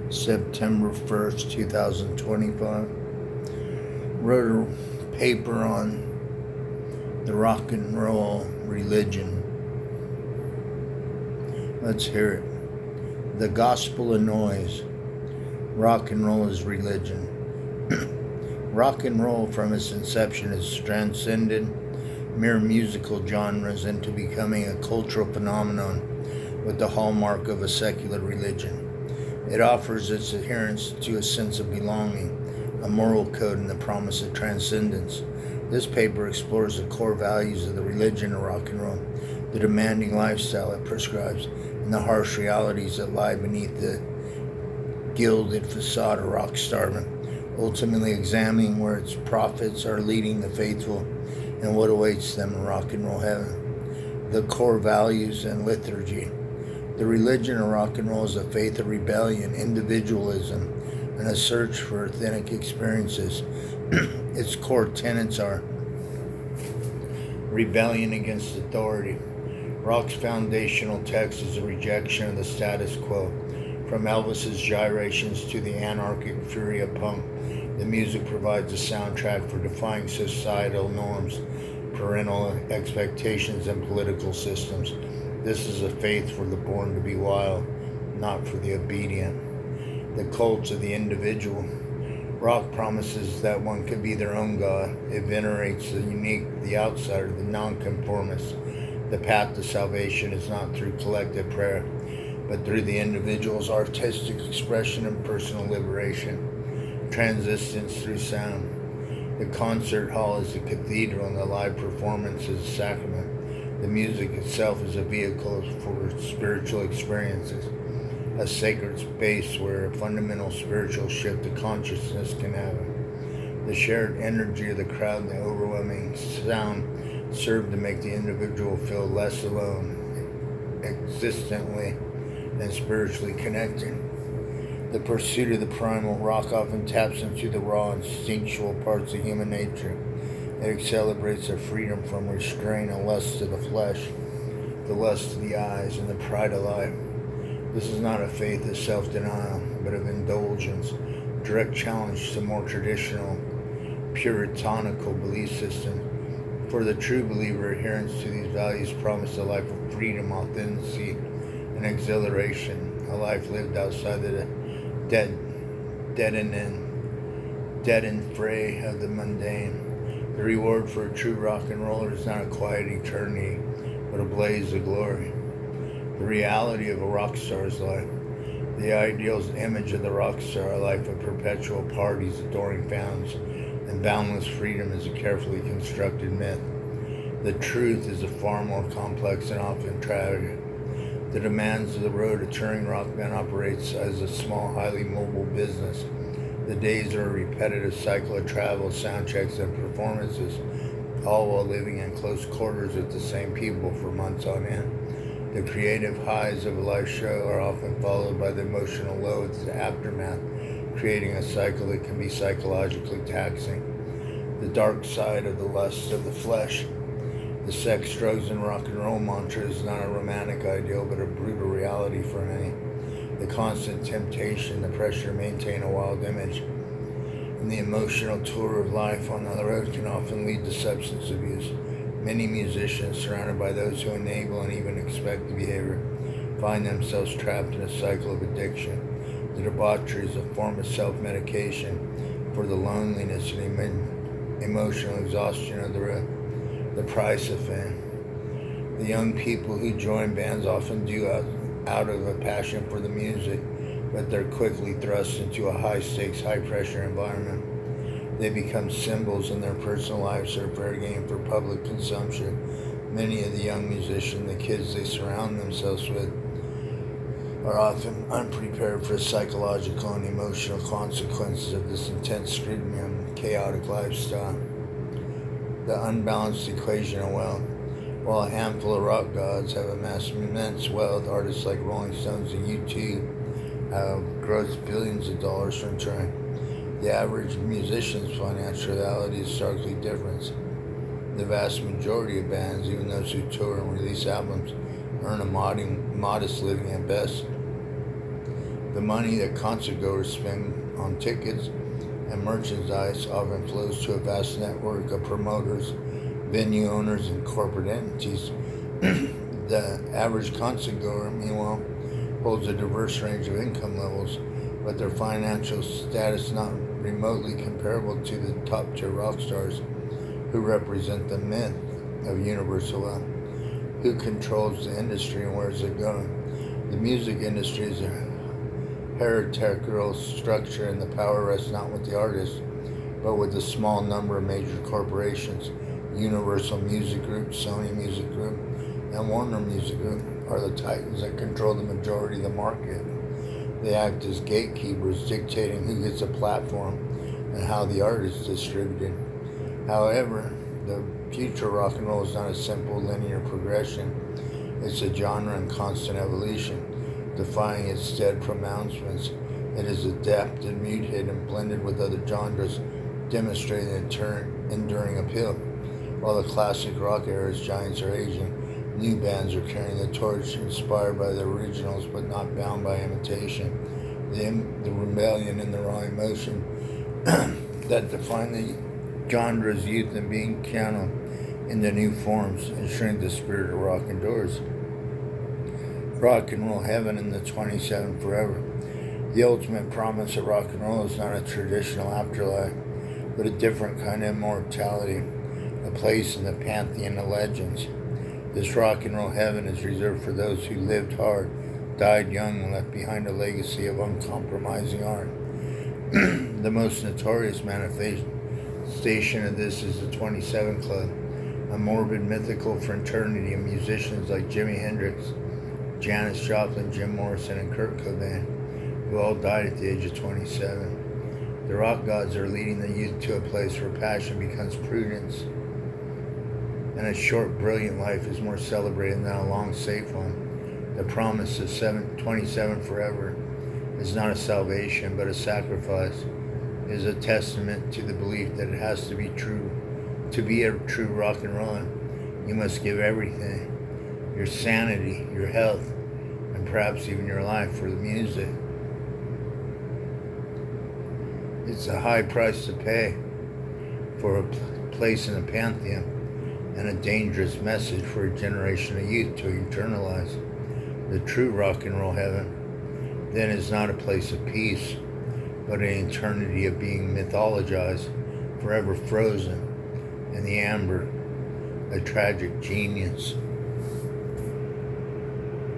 September 1st, 2025. Wrote a paper on the rock and roll religion. Let's hear it. The gospel of noise. Rock and roll is religion. Rock and roll from its inception has transcended mere musical genres into becoming a cultural phenomenon with the hallmark of a secular religion. It offers its adherents to a sense of belonging, a moral code, and the promise of transcendence. This paper explores the core values of the religion of rock and roll, the demanding lifestyle it prescribes, and the harsh realities that lie beneath the gilded facade of rock stardom, ultimately examining where its prophets are leading the faithful and what awaits them in rock and roll heaven. The core values and liturgy. The religion of rock and roll is a faith of rebellion, individualism, and a search for authentic experiences. Its core tenets are rebellion against authority. Rock's foundational text is a rejection of the status quo. From Elvis's gyrations to the anarchic fury of punk, the music provides a soundtrack for defying societal norms, parental expectations, and political systems. This is a faith for the born to be wild, not for the obedient. The cult of the individual. Rock promises that one can be their own God. It venerates the unique, the outsider, the nonconformist. The path to salvation is not through collective prayer, but through the individual's artistic expression and personal liberation. Transcendence through sound. The concert hall is the cathedral and the live performance is a sacrament. The music itself is a vehicle for spiritual experiences, a sacred space where a fundamental spiritual shift of consciousness can happen. The shared energy of the crowd and the overwhelming sound serve to make the individual feel less alone, existently and spiritually connected. The pursuit of the primal. Rock often taps into the raw, instinctual parts of human nature. It celebrates the freedom from restraint and lust of the flesh, the lust of the eyes, and the pride of life. This is not a faith of self-denial, but of indulgence, direct challenge to more traditional, puritanical belief system. For the true believer, adherence to these values promise a life of freedom, authenticity, and exhilaration, a life lived outside the deadened fray of the mundane. The reward for a true rock and roller is not a quiet eternity, but a blaze of glory. The reality of a rock star's life. The ideal image of the rock star, a life of perpetual parties, adoring fans, and boundless freedom is a carefully constructed myth. The truth is a far more complex and often tragic. The demands of the road, a touring rock band operates as a small, highly mobile business. The days are a repetitive cycle of travel, sound checks, and performances, all while living in close quarters with the same people for months on end. The creative highs of a live show are often followed by the emotional lows, the aftermath, creating a cycle that can be psychologically taxing. The dark side of the lust of the flesh. The sex, drugs, and rock and roll mantra is not a romantic ideal, but a brutal reality for many. The constant temptation, the pressure to maintain a wild image, and the emotional tour of life on the road can often lead to substance abuse. Many musicians, surrounded by those who enable and even expect the behavior, find themselves trapped in a cycle of addiction. The debauchery is a form of self-medication for the loneliness and emotional exhaustion of the road. The price of fame. The young people who join bands often do out of a passion for the music, but they're quickly thrust into a high-stakes, high-pressure environment. They become symbols in their personal lives or fair game for public consumption. Many of the young musicians, the kids they surround themselves with, are often unprepared for the psychological and emotional consequences of this intense scrutiny and chaotic lifestyle. The unbalanced equation of wealth. While a handful of rock gods have amassed immense wealth, artists like Rolling Stones and U2 have grossed billions of dollars from touring. The average musician's financial reality is starkly different. The vast majority of bands, even those who tour and release albums, earn a modest living at best. The money that concertgoers spend on tickets and merchandise often flows to a vast network of promoters, venue owners, and corporate entities. The average concertgoer, meanwhile, holds a diverse range of income levels, but their financial status not remotely comparable to the top-tier rock stars who represent the myth of universal wealth. Who controls the industry and where is it going? The music industry is a hierarchical structure, and the power rests not with the artist, but with a small number of major corporations. Universal Music Group, Sony Music Group, and Warner Music Group are the titans that control the majority of the market. They act as gatekeepers, dictating who gets a platform and how the art is distributed. However, the future of rock and roll is not a simple linear progression. It's a genre in constant evolution, defying its dead pronouncements. It is adapted, mutated, and blended with other genres, demonstrating enduring appeal. While the classic rock era's giants are aging, new bands are carrying the torch, inspired by the originals but not bound by imitation. The rebellion and the raw emotion that define the genre's youth and being channeled into new forms, ensuring the spirit of rock endures. Rock and roll heaven in the 27 forever. The ultimate promise of rock and roll is not a traditional afterlife, but a different kind of immortality, a place in the pantheon of legends. This rock and roll heaven is reserved for those who lived hard, died young, and left behind a legacy of uncompromising art. The most notorious manifestation of this is the 27 Club, a morbid mythical fraternity of musicians like Jimi Hendrix, Janis Joplin, Jim Morrison, and Kurt Cobain, who all died at the age of 27. The rock gods are leading the youth to a place where passion becomes prudence, and a short, brilliant life is more celebrated than a long, safe one. The promise of 27 forever is not a salvation, but a sacrifice. It is a testament to the belief that it has to be true. To be a true rock and roller, you must give everything, your sanity, your health, and perhaps even your life for the music. It's a high price to pay for a place in the pantheon, and a dangerous message for a generation of youth to internalize. The true rock and roll heaven then is not a place of peace, but an eternity of being mythologized, forever frozen in the amber, a tragic genius.